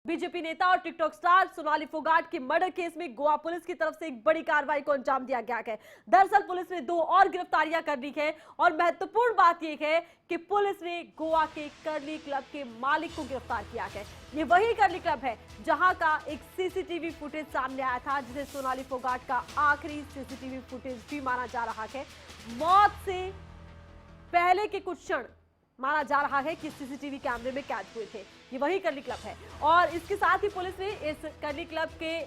BJP नेता और TikTok star Sonali Phogat के मर्डर केस में गोवा पुलिस की तरफ से एक बड़ी कार्रवाई को अंजाम दिया गया है। दरअसल पुलिस ने 2 और गिरफ्तारियां कर ली है और महत्वपूर्ण बात यह है कि पुलिस ने गोवा के कर्ली क्लब के मालिक को गिरफ्तार किया है। ये वही कर्ली क्लब है जहां का एक सीसीटीवी फुटेज सामने आया था, जिसे सोनाली फोगाट का आखिरी सीसीटीवी फुटेज भी माना जा रहा है। मौत से पहले के कुछ क्षण माना जा रहा है कि सीसीटीवी कैमरे में कैद हुए थे। ये वही कर्ली क्लब है और इसके साथ ही पुलिस ने इस कर्ली क्लब के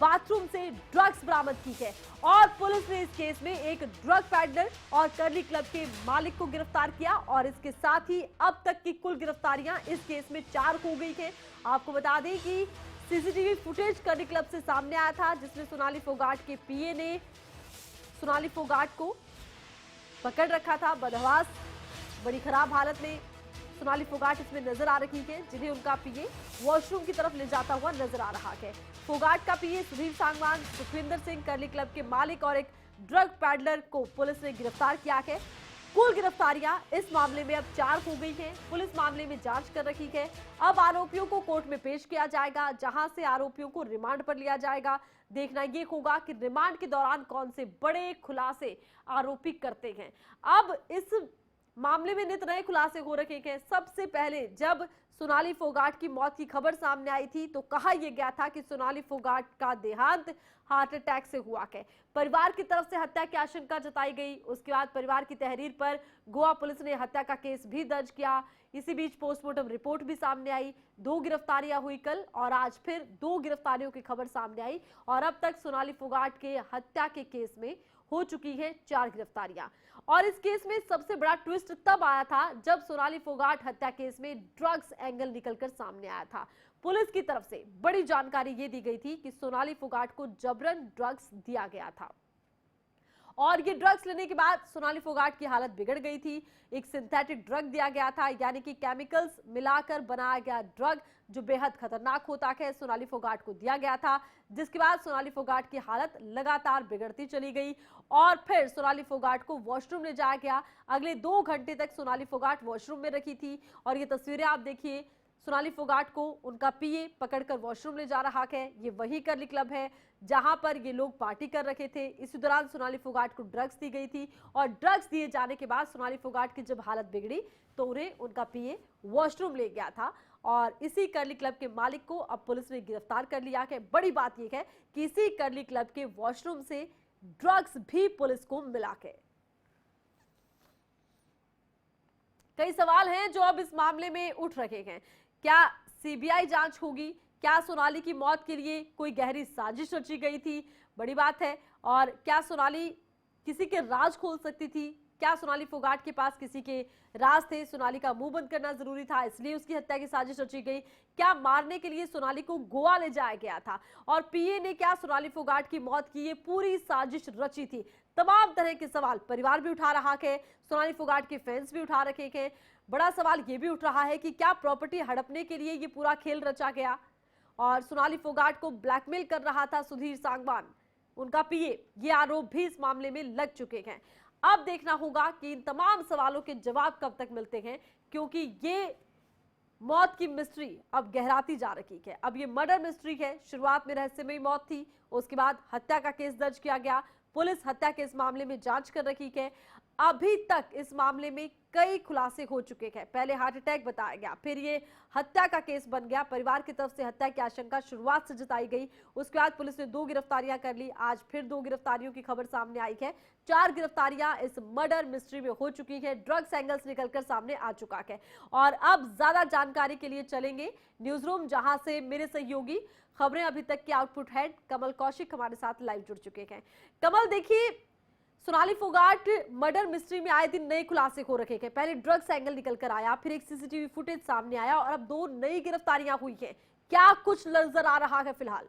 बाथरूम से ड्रग्स बरामद की है और पुलिस ने इस केस में एक ड्रग पैडलर और कर्ली क्लब के मालिक को गिरफ्तार किया और इसके साथ ही अब तक की कुल गिरफ्तारियां इस केस में 4 हो गई है। आपको बता दें कि सीसीटीवी फुटेज कर्ली क्लब से सामने आया था, जिसमें सोनाली फोगाट के पीए ने सोनाली फोगाट को पकड़ रखा था। बदहवास बड़ी खराब हालत में सोनाली फोगाट इसमें नजर आ रही है, जिन्हें उनका पीए वॉशरूम की तरफ ले जाता हुआ नजर आ रहा है। फोगाट का पीए सुधीर सांगवान, सुखविंदर सिंह कर्ली क्लब के मालिक और एक ड्रग पैडलर को पुलिस ने गिरफ्तार किया है। कुल गिरफ्तारियां इस मामले में अब 4 हो गई हैं। पुलिस मामले में जांच कर रही है। अब आरोपियों को कोर्ट में पेश किया जाएगा, जहां से आरोपियों को रिमांड पर लिया जाएगा। देखना ये होगा कि रिमांड के दौरान कौन से बड़े खुलासे आरोपी करते हैं। अब इस मामले में नित नए खुलासे हो रखे हैं। सबसे पहले जब सोनाली फोगाट की मौत की खबर सामने आई थी तो कहा यह गया था कि सोनाली फोगाट का देहांत हार्ट अटैक से हुआ है। परिवार की तरफ से हत्या की आशंका जताई गई। उसके बाद परिवार की तहरीर पर गोवा पुलिस ने हत्या का केस भी दर्ज किया। इसी बीच पोस्टमार्टम रिपोर्ट भी सामने आई। 2 गिरफ्तारियां हुई कल और आज फिर 2 गिरफ्तारियों की खबर सामने आई और अब तक सोनाली फोगाट के हत्या के केस में हो चुकी है 4 गिरफ्तारियां। और इस केस में सबसे बड़ा ट्विस्ट तब आया था जब सोनाली फोगाट हत्या केस में ड्रग्स एंगल निकलकर सामने आया था। पुलिस की तरफ से बड़ी जानकारी ये दी गई थी कि सोनाली फोगाट को जबरन ड्रग्स दिया गया था और ये ड्रग्स लेने के बाद सोनाली फोगाट की हालत बिगड़ गई थी। एक सिंथेटिक ड्रग दिया गया था, यानी कि केमिकल्स मिलाकर बनाया गया ड्रग जो बेहद खतरनाक होता है, सोनाली फोगाट को दिया गया था, जिसके बाद सोनाली फोगाट की हालत लगातार बिगड़ती चली गई और फिर सोनाली फोगाट को वॉशरूम ले जाया गया। अगले 2 घंटे तक सोनाली फोगाट वॉशरूम में रखी थी और ये तस्वीरें आप देखिए, सोनाली फोगाट को उनका पीए पकड़कर वॉशरूम ले जा रहा है। ये वही कर्ली क्लब है जहां पर ये लोग पार्टी कर रखे थे। इसी दौरान सोनाली फोगाट को ड्रग्स दी गई थी और ड्रग्स दिए जाने के बाद सोनाली फोगाट की जब हालत बिगड़ी तो उन्हें उनका पीए वॉशरूम ले गया था और इसी कर्ली क्लब के मालिक को अब पुलिस ने गिरफ्तार कर लिया है। बड़ी बात यह है कि इसी कर्ली क्लब के वॉशरूम से ड्रग्स भी पुलिस को मिला है। कई सवाल हैं जो अब इस मामले में उठ रहे हैं। क्या सीबीआई जांच होगी? क्या सोनाली की मौत के लिए कोई गहरी साजिश रची गई थी? बड़ी बात है। और क्या सोनाली किसी के राज खोल सकती थी? क्या सोनाली फोगाट के पास किसी के राज थे? सोनाली का मुंह बंद करना जरूरी था, इसलिए उसकी हत्या की साजिश रची गई। क्या मारने के लिए सोनाली को गोवा ले जाया गया था और पीए ने क्या सोनाली फोगाट की मौत की ये पूरी साजिश रची थी? तमाम तरह के सवाल परिवार भी उठा रहा है, सोनाली फोगाट के फैंस भी उठा रखे हैं। बड़ा सवाल यह भी उठ रहा है कि क्या प्रॉपर्टी हड़पने के लिए ये पूरा खेल रचा गया और सोनाली फोगाट को ब्लैकमेल कर रहा था सुधीर सांगवान, उनका पीए। ये आरोप भी इस मामले में लग चुके हैं। अब देखना होगा कि इन तमाम सवालों के जवाब कब तक मिलते हैं, क्योंकि ये मौत की मिस्ट्री अब गहराती जा रही है। अब ये मर्डर मिस्ट्री है। शुरुआत में रहस्यमयी मौत थी, उसके बाद हत्या का केस दर्ज किया गया। पुलिस हत्या के इस मामले में जांच कर रही है। अभी तक इस मामले में कई खुलासे हो चुके हैं। पहले हार्ट अटैक बताया गया, फिर ये हत्या का केस बन गया। परिवार की तरफ से हत्या की आशंका शुरुआत से जताई गई। उसके बाद पुलिस ने 2 गिरफ्तारियां कर ली। आज फिर 2 गिरफ्तारियों की खबर सामने आई है। 4 गिरफ्तारियां इस मर्डर मिस्ट्री में हो चुकी है। ड्रग्स एंगल्स निकलकर सामने आ चुका है और अब ज्यादा जानकारी के लिए चलेंगे न्यूज रूम, जहां से मेरे सहयोगी खबरें अभी तक के आउटपुट हेड कमल कौशिक हमारे साथ लाइव जुड़ चुके हैं। कमल, देखिए, सोनाली फोगाट मर्डर मिस्ट्री में आए दिन नए खुलासे हो रखे हैं। पहले ड्रग्स एंगल निकलकर आया, फिर एक सीसीटीवी फुटेज सामने आया और अब 2 नई गिरफ्तारियां हुई हैं। क्या कुछ नजर आ रहा है फिलहाल?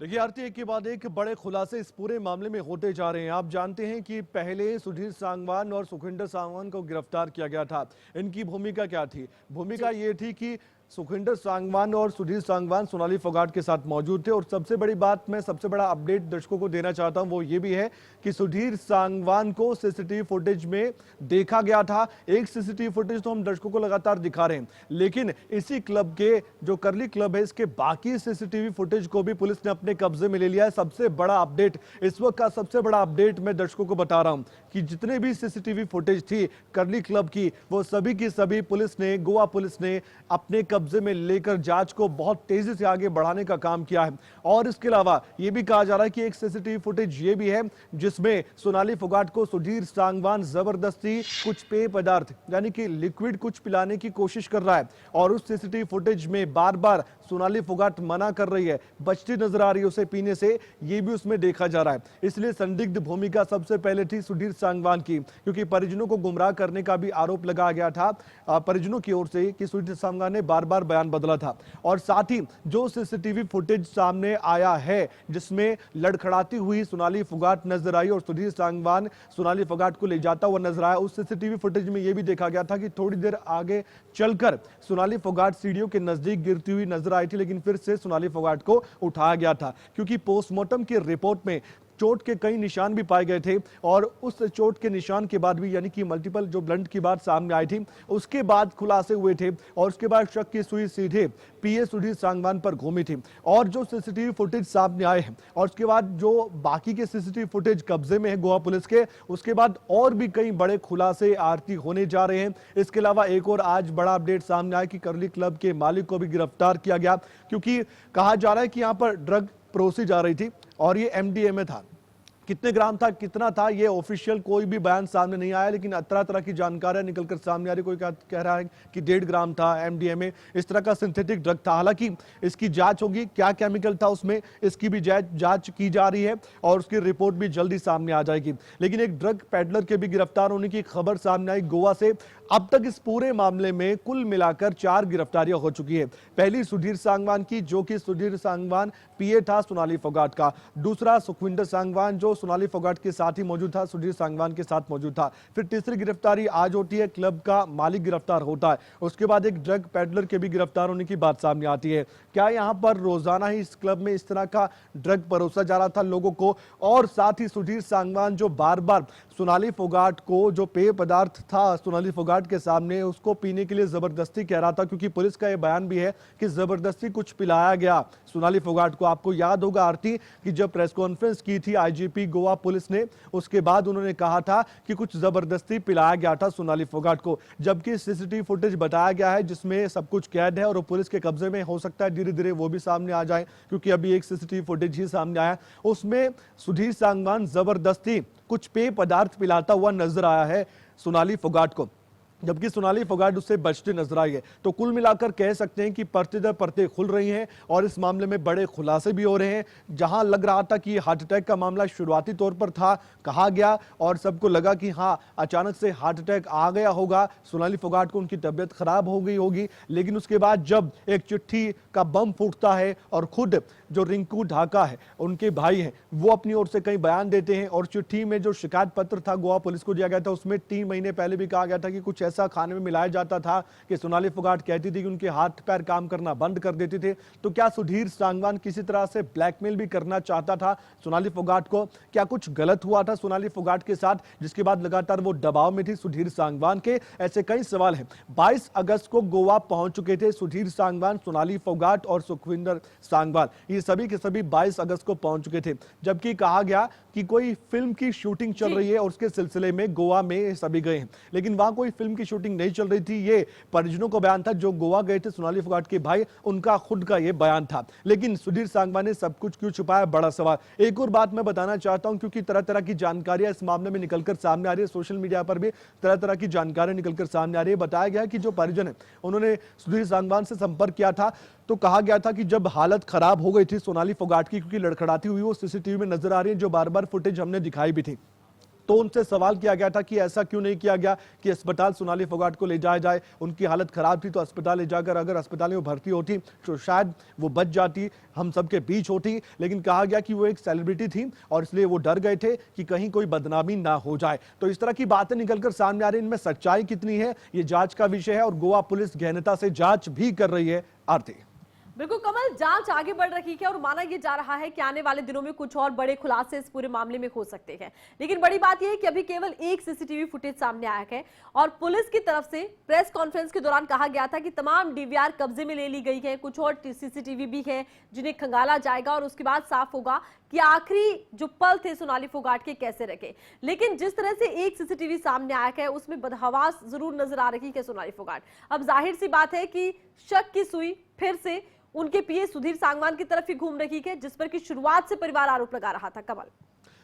देखिए आरती, एक के बाद एक बड़े खुलासे इस पूरे मामले में होते जा रहे हैं। आप जानते हैं कि पहले सुधीर सांगवान और सुखविंदर सांगवान को गिरफ्तार किया गया था। इनकी भूमिका क्या थी? भूमिका ये थी कि सुखविंदर सांगवान और सुधीर सांगवान सोनाली फोगाट के साथ मौजूद थे। और सबसे बड़ी बात, मैं सबसे बड़ा अपडेट दर्शकों को देना चाहता हूं, वो ये भी है कि सुधीर सांगवान को सीसीटीवी फुटेज में देखा गया था। एक सीसीटीवी फुटेज तो हम दर्शकों को लगातार दिखा रहे हैं, लेकिन इसी क्लब के जो करली क्लब है, इसके बाकी सीसीटीवी फुटेज को भी पुलिस ने अपने कब्जे में ले लिया है। सबसे बड़ा अपडेट इस वक्त का, सबसे बड़ा अपडेट मैं दर्शकों को बता रहा हूं कि जितने भी सीसीटीवी फुटेज थी करली क्लब की, वो सभी की सभी पुलिस ने, गोवा पुलिस ने अपने कब्जे में लेकर जांच को बहुत तेजी से आगे बढ़ाने का काम किया है। और इसके अलावा यह भी कहा जा रहा है कि एक सीसीटीवी फुटेज ये भी है जिसमें सोनाली फोगाट को सुधीर सांगवान जबरदस्ती कुछ पेय पदार्थ यानी कि लिक्विड कुछ पिलाने की कोशिश कर रहा है। और उस सीसीटीवी फुटेज में बार बार सोनाली फोगाट मना कर रही है, बचती नजर आ रही है उसे पीने से, ये भी उसमें देखा जा रहा है। इसलिए संदिग्ध भूमिका सबसे पहले थी सुधीर सांगवान की, क्योंकि परिजनों को गुमराह करने का भी आरोप लगाया गया था परिजनों की ओर से कि सुधीर सांगवान ने बार बार बयान बदला था। और साथ ही जो सीसीटीवी फुटेज सामने आया है जिसमें लड़खड़ाती हुई सोनाली फोगाट नजर आई और सुधीर सांगवान सोनाली फोगाट को ले जाता हुआ नजर आया, उस सीसीटीवी फुटेज में यह भी देखा गया था कि थोड़ी देर आगे चलकर सोनाली फोगाट सीढ़ियों के नजदीक गिरती हुई नजर आई थी, लेकिन फिर से सोनाली फोगाट को उठाया गया था, क्योंकि पोस्टमार्टम की रिपोर्ट में चोट के कई निशान भी पाए गए थे। और उस चोट के निशान के बाद भी, यानी कि मल्टीपल जो ब्लंट की बात सामने आई थी, उसके बाद खुलासे हुए थे और उसके बाद शक की सुई सीधे पीए सुधीर सांगवान पर घूमी थी। और जो सीसीटीवी फुटेज सामने आए हैं और उसके बाद जो बाकी के सीसीटीवी फुटेज कब्जे में है गोवा पुलिस के, उसके बाद और भी कई बड़े खुलासे आरती होने जा रहे हैं। इसके अलावा एक और आज बड़ा अपडेट सामने आया कि करली क्लब के मालिक को भी गिरफ्तार किया गया, क्योंकि कहा जा रहा है कि यहां पर ड्रग परोसी जा रही थी और ये एमडीएमए था। कितने ग्राम था, कितना था, ये ऑफिशियल कोई भी बयान सामने नहीं आया, लेकिन तरह तरह की जानकारियां निकलकर सामने आ रही। कोई कह रहा है कि 1.5 ग्राम था एमडीएमए, इस तरह का सिंथेटिक ड्रग था। हालांकि इसकी जांच होगी, क्या केमिकल था उसमें, इसकी भी जांच की जा रही है और उसकी रिपोर्ट भी जल्दी सामने आ जाएगी। लेकिन एक ड्रग पेडलर के भी गिरफ्तार होने की खबर सामने आई गोवा से। अब तक इस पूरे मामले में कुल मिलाकर 4 गिरफ्तारियां हो चुकी है। पहली सुधीर सांगवान की, जो कि सुधीर सांगवान पीए था सोनाली फोगाट का। दूसरा सुखविंदर सांगवान, जो सोनाली फोगाट के साथ ही मौजूद था, सुधीर सांगवान के साथ मौजूद था। फिर तीसरी गिरफ्तारी आज होती है, क्लब का मालिक गिरफ्तार होता है। उसके बाद एक ड्रग पेडलर के भी गिरफ्तार होने की बात सामने आती है। क्या यहां पर रोजाना ही इस क्लब में इस तरह का ड्रग परोसा जा रहा था लोगों को? और साथ ही सुधीर सांगवान जो बार बार सोनाली फोगाट को जो पेय पदार्थ था सोनाली फोगाट के सामने, उसको पीने के लिए जबरदस्ती कह रहा था, क्योंकि पुलिस का यह बयान भी है कि जबरदस्ती कुछ पिलाया गया सोनाली फोगाट को। आपको याद होगा आरती कि जब प्रेस कॉन्फ्रेंस की थी आईजीपी गोवा पुलिस ने, उसके बाद उन्होंने कहा था कि कुछ जबरदस्ती पिलाया गया था सोनाली फोगाट को। जबकि सीसीटीवी फुटेज बताया गया है जिसमें सब कुछ कैद है और पुलिस के कब्जे में, हो सकता है धीरे धीरे वो भी सामने आ जाए, क्योंकि अभी एक सीसीटीवी फुटेज ही सामने आया, उसमें सुधीर सांगवान जबरदस्ती कुछ पेय पदार्थ पिलाता हुआ नजर आया है सोनाली फोगाट को, जबकि सोनाली फोगाट उससे बचते नजर आई है। तो कुल मिलाकर कह सकते हैं कि परते दर परते खुल रही हैं और इस मामले में बड़े खुलासे भी हो रहे हैं। जहां लग रहा था कि हार्ट अटैक का मामला शुरुआती तौर पर था, कहा गया और सबको लगा कि हाँ अचानक से हार्ट अटैक आ गया होगा, सोनाली फोगाट को उनकी तबीयत खराब हो गई होगी। लेकिन उसके बाद जब एक चिट्ठी का बम फूटता है और खुद जो रिंकू ढाका है, उनके भाई हैं, वो अपनी ओर से कई बयान देते हैं और चिट्ठी में जो शिकायत पत्र था गोवा पुलिस को दिया गया था, उसमें 3 महीने पहले भी कहा गया था कि कुछ ऐसा खाने में मिलाया जाता था कि सोनाली फोगाट कहती थी कि उनके हाथ पैर काम करना बंद कर देते थे। तो क्या सुधीर सांगवान किसी तरह से ब्लैकमेल भी करना चाहता था सोनाली फोगाट को? क्या कुछ गलत हुआ था सोनाली फोगाट के साथ, जिसके बाद लगातार वो दबाव में थी सुधीर सांगवान के? ऐसे कई सवाल हैं। 22 अगस्त को गोवा पहुंच चुके थे सुधीर सांगवान, सोनाली फोगाट और सुखविंदर सांगवान, ये सभी के सभी 22 अगस्त को पहुंच चुके थे। जबकि कहा गया कि कोई फिल्म की शूटिंग चल रही है और उसके सिलसिले में गोवा में सभी गए हैं, लेकिन वहां कोई फिल्म की शूटिंग नहीं चल रही थी। ये परिजनों का बयान था, जो गोवा गए थे सोनाली फोगाट के भाई, उनका खुद का ये बयान था। लेकिन सुधीर सांगवान ने सब कुछ क्यों छुपाया, बड़ा सवाल। एक और बात मैं बताना चाहता हूं, क्योंकि तरह तरह की जानकारियां इस मामले में निकलकर सामने आ रही है, सोशल मीडिया पर भी तरह तरह की जानकारियां निकलकर सामने आ रही है। बताया गया कि जो परिजन है उन्होंने सुधीर सांगवान से संपर्क किया था, तो कहा गया था कि जब हालत खराब हो गई थी सोनाली फोगाट की, क्योंकि लड़खड़ाती हुई वो सीसीटीवी में नजर आ रही है, जो बार बार फुटेज हमने दिखाई भी थी, तो उनसे सवाल किया गया था कि ऐसा क्यों नहीं किया गया कि अस्पताल सोनाली फोगाट को ले जाया जाए, उनकी हालत खराब थी तो अस्पताल ले जाकर अगर अस्पताल में वो भर्ती होती तो शायद वो बच जाती, हम सबके बीच होती। लेकिन कहा गया कि वो एक सेलिब्रिटी थी और इसलिए वो डर गए थे कि कहीं कोई बदनामी ना हो जाए। तो इस तरह की बातें निकलकर सामने आ रही हैं, इनमें सच्चाई कितनी है ये जांच का विषय है और गोवा पुलिस गहनता से जांच भी कर रही है। आरती। बिल्कुल कमल, जांच आगे बढ़ रही है और माना यह जा रहा है कि आने वाले दिनों में कुछ और बड़े खुलासे इस पूरे मामले में हो सकते हैं। लेकिन बड़ी बात यह है कि अभी केवल एक सीसीटीवी फुटेज सामने आया है और पुलिस की तरफ से प्रेस कॉन्फ्रेंस के दौरान कहा गया था कि तमाम डीवीआर कब्जे में ले ली गई है, कुछ और सीसीटीवी भी है जिन्हें खंगाला जाएगा और उसके बाद साफ होगा कि आखिरी जो पल थे सोनाली फोगाट के कैसे रखे। लेकिन जिस तरह से एक सीसीटीवी सामने आया है उसमें बदहवास जरूर नजर आ रही है सोनाली फोगाट। अब जाहिर सी बात है कि शक की सुई फिर से उनके पीए सुधीर सांगवान की तरफ ही घूम रही है, जिस पर की शुरुआत से परिवार आरोप लगा रहा था। कमल।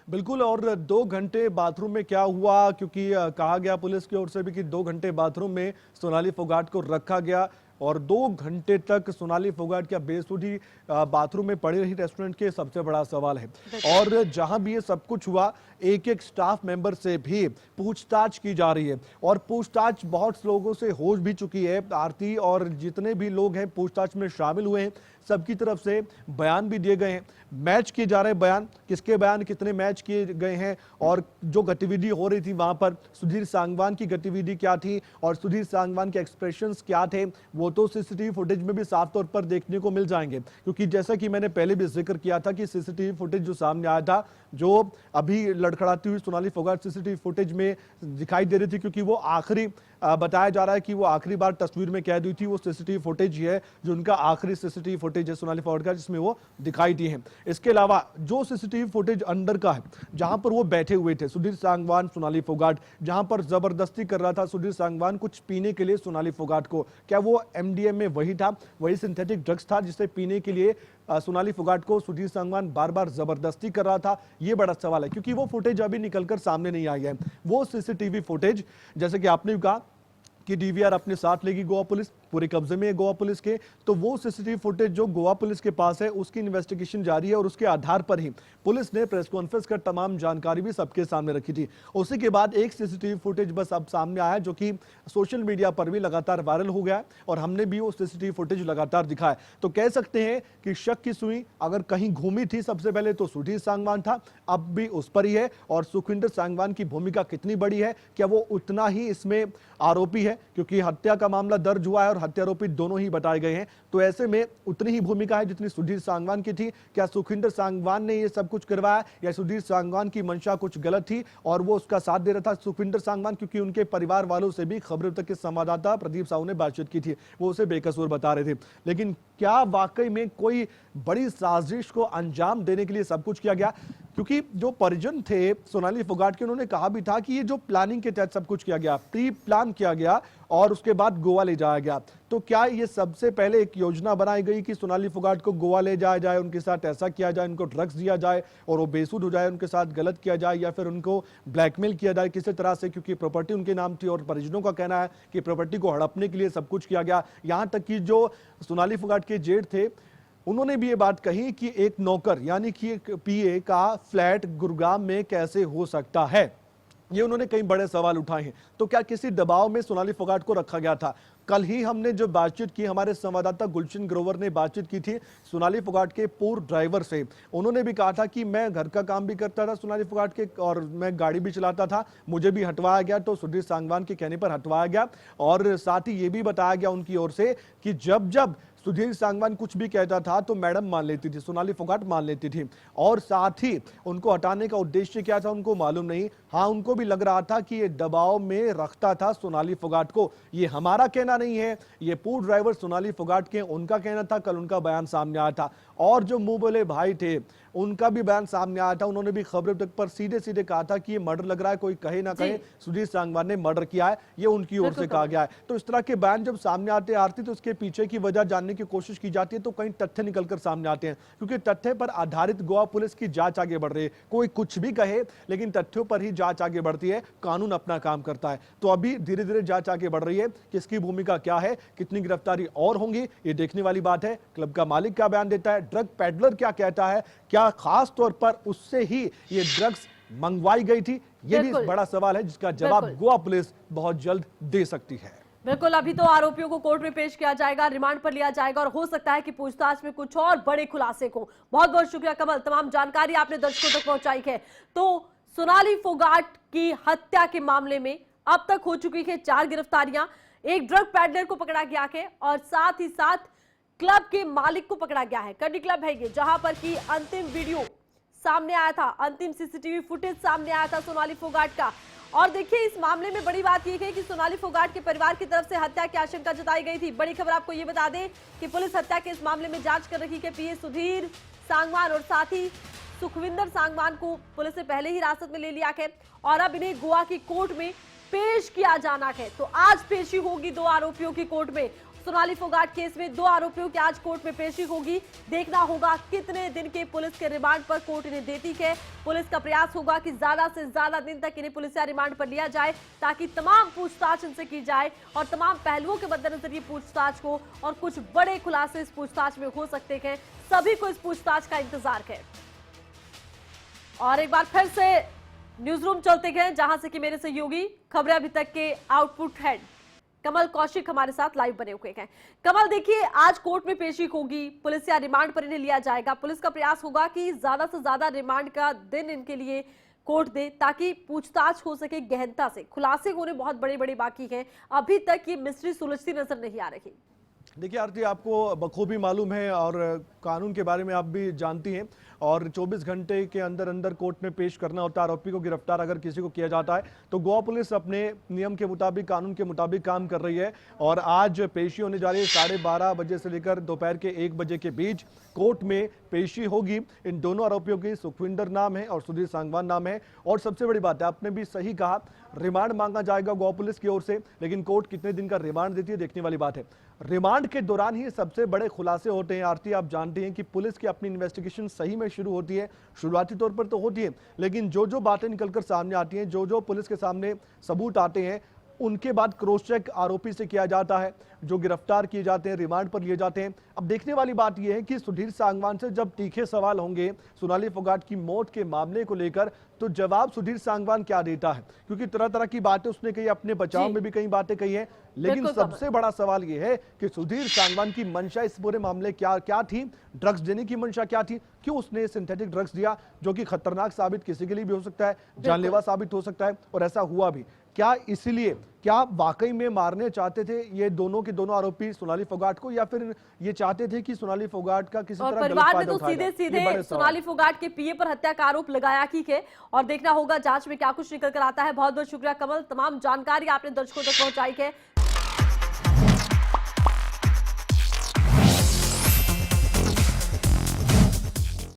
बिल्कुल, और 2 घंटे बाथरूम में क्या हुआ, क्योंकि कहा गया पुलिस की ओर से भी कि 2 घंटे बाथरूम में सोनाली फोगाट को रखा गया और 2 घंटे तक सोनाली फोगाट क्या बेसुधी बाथरूम में पड़ी रही, रेस्टोरेंट के सबसे बड़ा सवाल है। और जहां भी ये सब कुछ हुआ एक एक स्टाफ मेंबर से भी पूछताछ की जा रही है और पूछताछ बहुत लोगों से हो भी चुकी है आरती, और जितने भी लोग हैं पूछताछ में शामिल हुए हैं सबकी तरफ से बयान भी दिए गए हैं, मैच किए जा रहे हैं बयान, किसके बयान कितने मैच किए गए हैं और जो गतिविधि हो रही थी वहां पर सुधीर सांगवान की गतिविधि क्या थी और सुधीर सांगवान के एक्सप्रेशंस क्या थे, वो तो सीसीटीवी फुटेज में भी साफ तौर पर देखने को मिल जाएंगे। क्योंकि जैसा कि मैंने पहले भी जिक्र किया था कि सीसीटीवी फुटेज जो सामने आया था, जो अभी लड़खड़ाती हुई सोनाली फोगाट सीसीटीवी फुटेज में दिखाई दे रही थी, क्योंकि वो आखिरी बताया जा रहा है कि वो आखिरी बार तस्वीर में कैद हुई थी, वो सीसीटीवी फुटेज ही है जो उनका आखिरी सीसीटीवी फुटेज है सोनाली फोगाट का, जिसमें वो दिखाई दी है। इसके अलावा जो सीसीटीवी फुटेज अंदर का है जहां पर वो बैठे हुए थे सुधीर सांगवान सोनाली फोगाट, जहां पर जबरदस्ती कर रहा था सुधीर सांगवान कुछ पीने के लिए सोनाली फोगाट को, क्या वो एमडीएमए वही था, वही सिंथेटिक ड्रग्स था जिसे पीने के लिए सोनाली फोगाट को सुधीर सांगवान बार बार जबरदस्ती कर रहा था? ये बड़ा सवाल है, क्योंकि वो फुटेज अभी निकलकर सामने नहीं आई है। वो सीसीटीवी फुटेज जैसे कि आपने कहा कि डीवीआर अपने साथ लेगी गोवा पुलिस, पूरे कब्जे में है गोवा पुलिस के, तो वो सीसीटीवी फुटेज जो गोवा पुलिस के पास है उसकी इन्वेस्टिगेशन जारी है और उसके आधार पर ही पुलिस ने प्रेस कॉन्फ्रेंस कर तमाम जानकारी भी सबके सामने रखी थी। उसी के बाद एक सीसीटीवी फुटेज बस अब सामने आया जो कि सोशल मीडिया पर भी लगातार वायरल हो गया और हमने भी वो सीसीटीवी फुटेज लगातार दिखाया। तो कह सकते हैं कि शक की सुई अगर कहीं घूमी थी सबसे पहले तो सुधीर सांगवान था, अब भी उस पर ही है। और सुखविंदर सांगवान की भूमिका कितनी बड़ी है, क्या वो उतना ही इसमें आरोपी है, क्योंकि हत्या का मामला दर्ज हुआ है और हत्यारोपी दोनों ही बताए गए हैं, तो ऐसे में उतनी ही भूमिका है जितनी सुधीर सांगवान की थी। क्या सुखविंदर सांगवान ने ये सब कुछ करवाया या सुधीर सांगवान की मंशा कुछ गलत थी और वो उसका साथ दे रहा था सुखविंदर सांगवान, क्योंकि उनके परिवार वालों से भी खबरों तक के संवाददाता प्रदीप साहू ने बातचीत की थी, वो उसे बेकसूर बता रहे थे। लेकिन क्या वाकई में कोई बड़ी साजिश को अंजाम देने के लिए सब कुछ किया गया? क्योंकि जो परिजन थे सोनाली फोगाट के, उन्होंने कहा भी था कि ये जो प्लानिंग के तहत सब कुछ किया गया, प्री प्लान किया गया और उसके बाद गोवा ले जाया गया, तो क्या ये सबसे पहले एक योजना बनाई गई कि सोनाली फोगाट को गोवा ले जाया जाए, उनके साथ ऐसा किया जाए, उनको ड्रग्स दिया जाए और वो बेसुध हो जाए, उनके साथ गलत किया जाए या फिर उनको ब्लैकमेल किया जाए किसी तरह से, क्योंकि प्रॉपर्टी उनके नाम थी और परिजनों का कहना है कि प्रॉपर्टी को हड़पने के लिए सब कुछ किया गया। यहां तक कि जो सोनाली फोगाट के जेठ थे उन्होंने भी ये बात कही कि एक नौकर यानी कि एक पीए का फ्लैट गुरुग्राम में कैसे हो सकता है, ये उन्होंने कई बड़े सवाल उठाए हैं। तो क्या किसी दबाव में सोनाली फोगाट को रखा गया था? कल ही हमने जो बातचीत की, हमारे संवाददाता गुलशन ग्रोवर ने बातचीत की थी सोनाली फोगाट के पूर्व ड्राइवर से, उन्होंने भी कहा था कि मैं घर का काम भी करता था सोनाली फोगाट के और मैं गाड़ी भी चलाता था, मुझे भी हटवाया गया, तो सुधीर सांगवान के कहने पर हटवाया गया। और साथ ही ये भी बताया गया उनकी ओर से कि जब जब सुधीर सांगवान कुछ भी कहता था तो मैडम मान लेती थी, सोनाली फोगाट मान लेती थी, और साथ ही उनको हटाने का उद्देश्य क्या था उनको मालूम नहीं। हाँ, उनको भी लग रहा था कि ये दबाव में रखता था सोनाली फोगाट को। ये हमारा कहना नहीं है, ये पूर्व ड्राइवर सोनाली फोगाट के उनका कहना था, कल उनका बयान सामने आया था। और जो मुंह बोले भाई थे उनका भी बयान सामने आया था, उन्होंने भी खबरों तक पर सीधे सीधे कहा था कि ये मर्डर लग रहा है, कोई कहे ना कहे सुधीर सांगवान ने मर्डर किया है, ये उनकी ओर से कहा गया है। तो इस तरह के बयान जब सामने आते आरती तो उसके पीछे की वजह जानने की कोशिश की जाती है, तो कई तथ्य निकलकर सामने आते हैं, क्योंकि तथ्य पर आधारित गोवा पुलिस की जांच आगे बढ़ रही है। कोई कुछ भी कहे लेकिन तथ्यों पर ही जांच आगे बढ़ती है, कानून अपना काम करता है। तो अभी धीरे धीरे जांच आगे बढ़ रही है, किसकी भूमिका क्या है, कितनी गिरफ्तारी और होंगी, ये देखने वाली बात है। क्लब का मालिक क्या बयान देता है, ड्रग पेडलर क्या कहता है, क्या खास तौर पर उससे ही ये ड्रग्स मंगवाई गई थी? ये भी बिल्कुल। बड़ा सवाल है जिसका जवाब बिल्कुल। गोवा पुलिस बहुत जल्द दे सकती है। बिल्कुल, अभी तो आरोपियों को कोर्ट में पेश किया जाएगा, रिमांड पर लिया जाएगा और हो सकता है कि पूछताछ में कुछ और बड़े खुलासे को। बहुत बहुत शुक्रिया कमल, तमाम जानकारी आपने दर्शकों तक पहुंचाई है। तो सोनाली फोगाट की हत्या के मामले में अब तक हो चुकी है 4 गिरफ्तारियां। एक ड्रग पैडलर को पकड़ा गया है और साथ ही साथ क्लब के मालिक को पकड़ा गया है। कड्डी क्लब है ये, जहां पर की अंतिम वीडियो सामने आया था, अंतिम सीसीटीवी फुटेज सामने आया था सोनाली फोगाट का। और देखिए, इस मामले में बड़ी बात यह है कि सोनाली फोगाट के परिवार की तरफ से हत्या की आशंका जताई गई थी। बड़ी खबर आपको ये बता दें कि पुलिस हत्या के इस मामले में जांच कर रही है। पीए सुधीर सांगवान और साथ ही सुखविंदर सांगवान को पुलिस ने पहले ही हिरासत में ले लिया है और अब इन्हें गोवा की कोर्ट में पेश किया जाना है। तो आज पेशी होगी 2 आरोपियों की कोर्ट में। सोनाली फोगाट केस में 2 आरोपियों की आज कोर्ट में पेशी होगी। देखना होगा कितने दिन के पुलिस के रिमांड पर कोर्ट इन्हें देती है। पुलिस का प्रयास होगा कि ज्यादा से ज्यादा दिन तक इन्हें पुलिस रिमांड पर लिया जाए ताकि तमाम पूछताछ इनसे की जाए और तमाम पहलुओं के मद्देनजर ये पूछताछ को और कुछ बड़े खुलासे इस पूछताछ में हो सकते हैं। सभी को इस पूछताछ का इंतजार है। और एक बार फिर से न्यूज रूम चलते हैं, जहां से कि मेरे सहयोगी खबरें अभी तक के आउटपुट हेड कमल कौशिक हमारे साथ लाइव बने हुए हैं। कमल, देखिए, आज कोर्ट में पेशी होगी, पुलिस या रिमांड पर इन्हें लिया जाएगा। पुलिस का प्रयास होगा कि ज्यादा से ज्यादा रिमांड का दिन इनके लिए कोर्ट दे ताकि पूछताछ हो सके गहनता से। खुलासे होने बहुत बड़े बड़े बाकी हैं, अभी तक ये मिस्ट्री सुलझती नजर नहीं आ रही। देखिए आरती, आपको बखूबी मालूम है और कानून के बारे में आप भी जानती हैं और 24 घंटे के अंदर अंदर कोर्ट में पेश करना होता है। आरोपी को गिरफ्तार अगर किसी को किया जाता है तो गोवा पुलिस अपने नियम के मुताबिक, कानून के मुताबिक काम कर रही है और आज पेशी होने जा रही है। 12:30 बजे से लेकर दोपहर के 1 बजे के बीच कोर्ट में पेशी होगी। इन दोनों आरोपियों की सुखविंदर नाम है और सुधीर सांगवान नाम है। और सबसे बड़ी बात है, आपने भी सही कहा, रिमांड मांगा जाएगा गोवा पुलिस की ओर से, लेकिन कोर्ट कितने दिन का रिमांड देती है देखने वाली बात है। रिमांड के दौरान ही सबसे बड़े खुलासे होते हैं। आरती, आप जानती हैं कि पुलिस की अपनी इन्वेस्टिगेशन सही में शुरू होती है, शुरुआती तौर पर तो होती है, लेकिन जो जो बातें निकलकर सामने आती हैं, जो जो पुलिस के सामने सबूत आते हैं, उनके बाद क्रॉस चेक आरोपी से किया जाता है। जो गिरफ्तार किए जाते हैं, रिमांड पर लिए जाते हैं। अब देखने वाली बात यह है कि सुधीर सांगवान से जब तीखे सवाल होंगे सोनाली फोगाट की मौत के मामले को लेकर, तो जवाब सुधीर सांगवान क्या देता है, क्योंकि तरह तरह की बातें उसने कही, अपने बचाव में भी कई बातें कही हैं। लेकिन सबसे बड़ा सवाल यह है कि सुधीर सांगवान की मंशा इस पूरे मामले क्या थी, ड्रग्स देने की मंशा क्या थी, क्यों उसने सिंथेटिक ड्रग्स दिया जो कि खतरनाक साबित किसी के लिए भी हो सकता है, जानलेवा साबित हो सकता है, और ऐसा हुआ भी। क्या इसलिए, क्या वाकई में मारने चाहते थे ये दोनों के दोनों आरोपी सोनाली फोगाट को, या फिर ये चाहते थे कि सोनाली फोगाट का किसी तरह गलत परिवार ने फायदा तो उठाया जाए? सीधे सोनाली फोगाट के पीए पर हत्या का आरोप लगाया ही है और देखना होगा जांच में क्या कुछ निकल कर आता है। बहुत बहुत शुक्रिया कमल, तमाम जानकारी आपने दर्शकों तक पहुंचाई है।